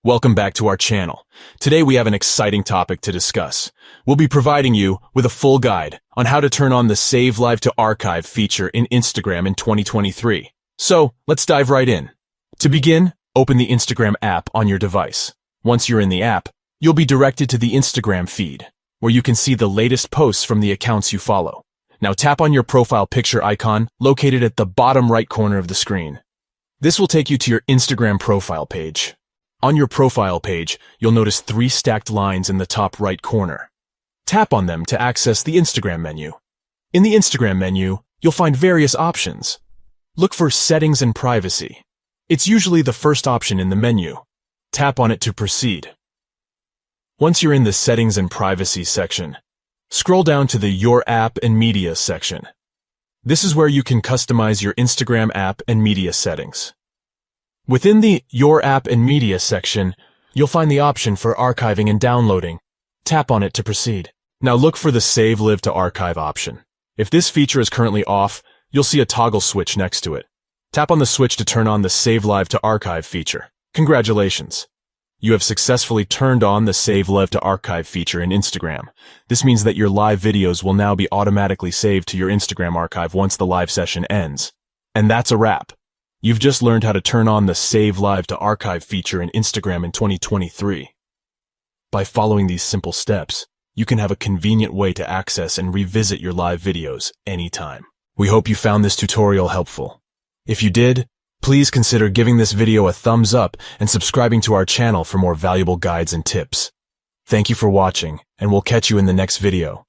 Welcome back to our channel. Today we have an exciting topic to discuss. We'll be providing you with a full guide on how to turn on the Save Live to Archive feature in Instagram in 2023. So, let's dive right in. To begin, open the Instagram app on your device. Once you're in the app, you'll be directed to the Instagram feed, where you can see the latest posts from the accounts you follow. Now tap on your profile picture icon located at the bottom right corner of the screen. This will take you to your Instagram profile page. On your profile page, you'll notice 3 stacked lines in the top right corner. Tap on them to access the Instagram menu. In the Instagram menu, you'll find various options. Look for Settings and Privacy. It's usually the first option in the menu. Tap on it to proceed. Once you're in the Settings and Privacy section, scroll down to the Your App and Media section. This is where you can customize your Instagram app and media settings. Within the Your App and Media section, you'll find the option for archiving and downloading. Tap on it to proceed. Now look for the Save Live to Archive option. If this feature is currently off, you'll see a toggle switch next to it. Tap on the switch to turn on the Save Live to Archive feature. Congratulations! You have successfully turned on the Save Live to Archive feature in Instagram. This means that your live videos will now be automatically saved to your Instagram archive once the live session ends. And that's a wrap. You've just learned how to turn on the Save Live to Archive feature in Instagram in 2023. By following these simple steps, you can have a convenient way to access and revisit your live videos anytime. We hope you found this tutorial helpful. If you did, please consider giving this video a thumbs up and subscribing to our channel for more valuable guides and tips. Thank you for watching, and we'll catch you in the next video.